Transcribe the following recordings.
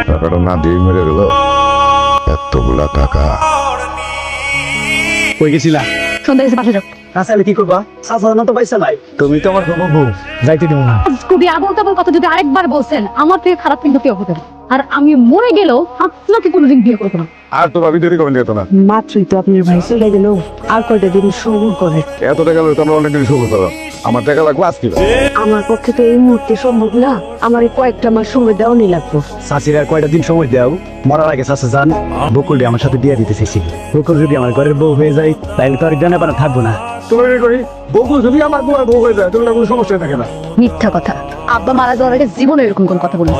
টাকাটা না দিয়ে মেরে গেল। এতগুলা টাকা কই গেছিলা? সন্ধ্যা গেছে বাসা যাও। কাছালে কি করবা? সাসানো তো পয়সা নাই। তুমি তো আমার বউ, যাইতে দেবো না। খুবই আবল তাবল কথা যদি আরেকবার বলছেন আমার থেকে খারাপ কিন্তু কেউ হতে না। আর আমি মরে গেলেও আপনাকে কোনোদিন বিয়ে করবো না। আর তো ভাবি দেরি করে নিত না। মাত্রই তো আপনার ভাই চলে গেল, আর কয়টা দিন সবুর করে। এত টাকা লইতো আমরা অনেক দিন শুরু করতাম। আমার টাকা লাগবে আজকে। আমার পক্ষে তো এই মুহূর্তে সম্ভব না, আমার এই কয়েকটা মাস সময় দেওয়া নিয়ে লাগবে। শাশির আর কয়টা দিন সময় দাও, মরার আগে শাশা জান বকুল আমার সাথে বিয়ে দিতে চাইছি। বকুল যদি আমার ঘরের বউ হয়ে যায় তাহলে তো আর জানা পানা থাকবো না। তুমি করি বউ যদি আমার বউ হয়ে যায়, তুমি কোনো সমস্যা থাকে না। মিথ্যা কথা। আব্বা মারা যাওয়ার আগে জীবনে এরকম কোন কথা বলি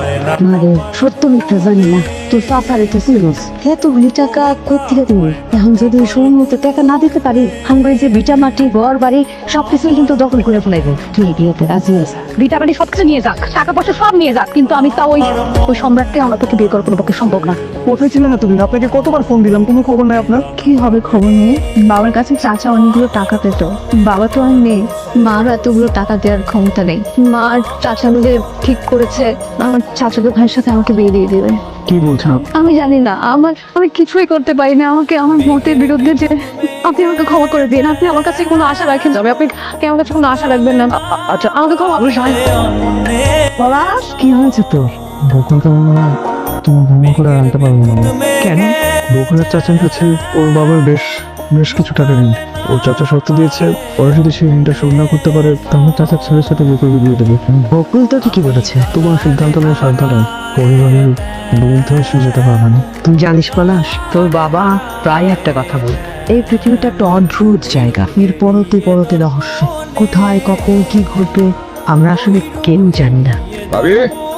মারে, সত্য মিথ্যা জানি না। তোর সাফারে তো সিরিয়াস, এতগুলি টাকা কোথেকে দিবি? এখন যদি সময় মতো টাকা না দিতে পারি, আমরা যে ভিটা মাটি ঘর বাড়ি সবকিছু কিন্তু দখল করে ফেলাইবো। তুই বিয়েতে রাজি আছিস? ভিটা বাড়ি সবকিছু নিয়ে যাক, টাকা পয়সা সব নিয়ে যাক, কিন্তু আমি তাও ওই সম্রাটকে আমার পক্ষে বিয়ে করার কোনো পক্ষে সম্ভব না। কোথায় ছিলেন না তুমি? আপনাকে কতবার ফোন দিলাম, কোনো খবর নাই আপনার। কি হবে খবর নিয়ে? বাবার কাছে চাচা অনেকগুলো টাকা পেত, বাবা তো আর নেই, মার এতগুলো টাকা দেওয়ার ক্ষমতা নেই। মা আর চাচা মিলে ঠিক করেছে আমার চাচাতো ভাইয়ের সাথে আমাকে বিয়ে দিয়ে দেবে। কি বলছেন? আমি জানি না, আমি কিছুই করতে পারি না। আমাকে আমার মতের বিরুদ্ধে যে আপনি আমাকে ক্ষমা করে দিন। আপনি আমার কাছে কোনো আশা রাখেন যাবে, আপনি আমার কাছে কোনো আশা রাখবেন না। আচ্ছা আমাকে ক্ষমা পলাশ। কি হয়েছে তোর? বকুল তো তোমার ভ্রমণ করে আনতে পারবো না। কেন? বকুলের চাচার কাছে ওর বাবার বেশ কিছু টাকা নেই। ওর চাচা শর্ত দিয়েছে, ওরা যদি সেই ঋণটা শোধ না করতে পারে তাহলে চাচার ছেলের সাথে বকুলকে দিয়ে দেবে। বকুল তো ঠিকই বলেছে, তোমার সিদ্ধান্ত নেওয়া সাবধান। পরিবারের বিরুদ্ধে এসে যেতে পারবে না। তুই জানিস পলাশ, তোর বাবা প্রায় একটা কথা বল, এই পৃথিবীটা একটা অদ্ভুত জায়গা, এর পরতে পরতে রহস্য। কোথায় কখন কি ঘটবে আমরা আসলে কেউ জানি না। ভাবি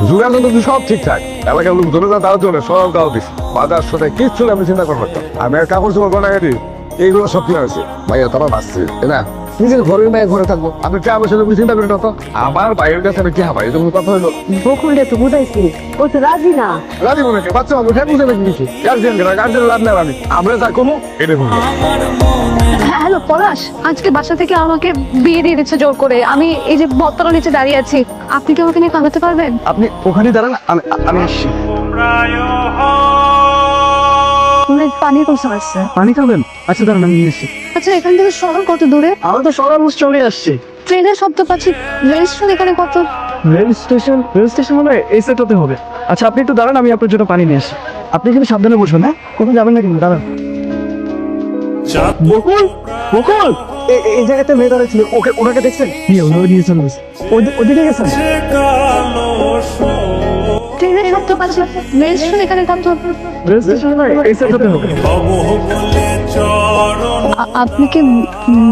জুড়ে তো সব ঠিকঠাক, এলাকার লোক ধরে যা তারা চলে সব গাও দিস। বাজার সাথে কিচ্ছু আমি চিন্তা করবো না। আমি আর কাপড় চোপড় গনা গাড়ি এইগুলো সব ঠিক আছে। ভাইয়া তোমার বাঁচছে না, নিজের ঘরের মায়ের ঘরে থাকবো। আমি কে আমার সাথে চিন্তা করি না তো। আমার ভাইয়ের কাছে আমি কে ভাই এটা কোনো কথা হইলো? বকুলটা তো বুঝাইছি, ও তো রাজি না। রাজি মনে কে বাচ্চা মানুষ বুঝে নাকি কিছু গার্জেন লাভ নেই। আমরা যা কমো এটা বলবো। হ্যালো পলাশ, আজকে বাসা থেকে আমাকে বিয়ে দিয়ে দিচ্ছে জোর করে। আমি এই যে বত্তলার নিচে দাঁড়িয়ে আছি, আপনি কি আমাকে নিয়ে কাঁদাতে পারবেন? আপনি ওখানে দাঁড়ান, আমি আসছি। পানি করছে আসছে। পানি খাবেন? আচ্ছা দাঁড়ান, আমি নিয়ে এসছি। আচ্ছা এখান থেকে শহর কত দূরে? আমরা তো সবাই চলে আসছে। ট্রেনের শব্দ পাচ্ছি, রেল স্টেশন এখানে কত? রেল স্টেশন হলে এই সেটতে হবে। আচ্ছা আপনি একটু দাঁড়ান, আমি আপনার জন্য পানি নিয়ে আসি। আপনি কিন্তু সাবধানে বসবেন, হ্যাঁ? কোথাও যাবেন না কিন্তু, দাঁড়ান। বকুল বকুল এই জায়গাতে মেয়ে দাঁড়াচ্ছিল, ওনাকে দেখছেন? ওনাকে নিয়ে চলে গেছে। ওদিকে গেছেন? ট্রেনের শব্দ পাচ্ছি, রেল স্টেশন এখানে কত? রেল স্টেশন নয়, এই সেটতে হবে। আপনি কি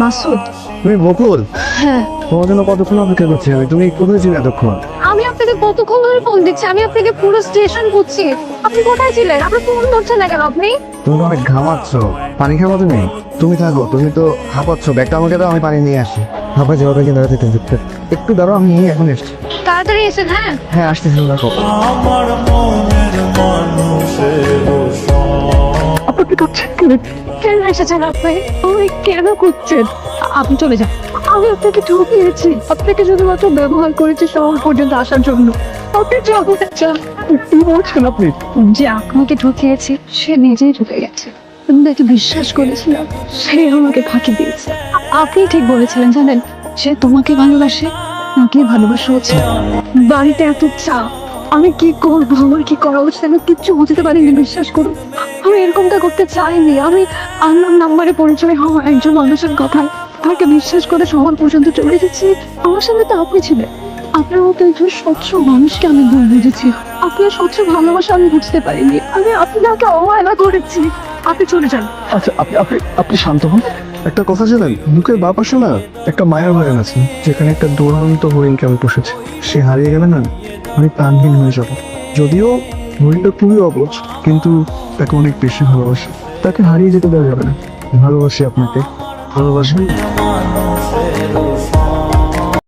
মাসুদ? তুমি বকুল? হ্যাঁ। তোমার জন্য কতক্ষণ অপেক্ষা করছি আমি। তুমি কোথায় ছিলে এতক্ষণ? আমি আপনাকে কতক্ষণ ধরে ফোন দিচ্ছি, আমি আপনাকে পুরো স্টেশন খুঁজছি। আপনি কোথায় ছিলেন? আপনি ফোন ধরছেন না কেন আপনি? তুমি অনেক ঘামাচ্ছ, পানি খাবো তুমি? তুমি থাকো, তুমি তো হাঁপাচ্ছ। ব্যাগটা আমাকে দাও, আমি পানি নিয়ে আসি। হাঁপা যাওয়াটা কিন্তু একটু দাঁড়াও, আমি এখন এসছি। তাড়াতাড়ি এসেন। হ্যাঁ হ্যাঁ আসতেছি, রাখো। আপনি কি করছেন? কেন এসেছেন আপনি? আমাকে কেন খুঁজছেন? আপনি চলে যান। আমি আপনাকে ঠকিয়েছি, আপনাকে শুধুমাত্র ব্যবহার করেছি শহর পর্যন্ত আসার জন্য। আপনি চলে যান। কি বলছেন আপনি? যে আপনাকে ঠকিয়েছি সে নিজেই ঢুকে গেছে। আমি তাকে বিশ্বাস করেছিলাম, সে আমাকে ফাঁকি দিয়েছে। আপনি ঠিক বলেছিলেন জানেন, সে তোমাকে ভালোবাসে, নাকি ভালোবাসা হচ্ছে। বাড়িতে এত চাপ, আমি কি করবো, আমার কি করা উচিত আমি কিচ্ছু বুঝতে পারিনি। বিশ্বাস করুন, আমি এরকমটা করতে চাইনি। আমি আননোন নাম্বারে পরিচয় হওয়া একজন মানুষের কথায় তাকে বিশ্বাস করে শহর পর্যন্ত চলে এসেছি। আমার সামনে তো আপনি ছিলেন। আপনার মতো একজন স্বচ্ছ মানুষকে আমি ভুল বুঝেছি। আপনার স্বচ্ছ ভালোবাসা আমি বুঝতে পারিনি। আমি আপনাকে অবহেলা করেছি। আপনি চলে যান। আচ্ছা আপনি শান্ত হন। একটা কথা জানেন, বুকের বাঁ পাশে না একটা মায়ার বাগান আছে, যেখানে একটা দুরন্ত হরিণকে আমি পুষেছি। সে হারিয়ে গেলে না আমি প্রাণহীন হয়ে যাব। যদিও হরিণটা খুবই অবুঝ, কিন্তু তাকে অনেক বেশি ভালোবাসি। তাকে হারিয়ে যেতে দেওয়া যাবে না। ভালোবাসি আপনাকে। ভালোবাসি।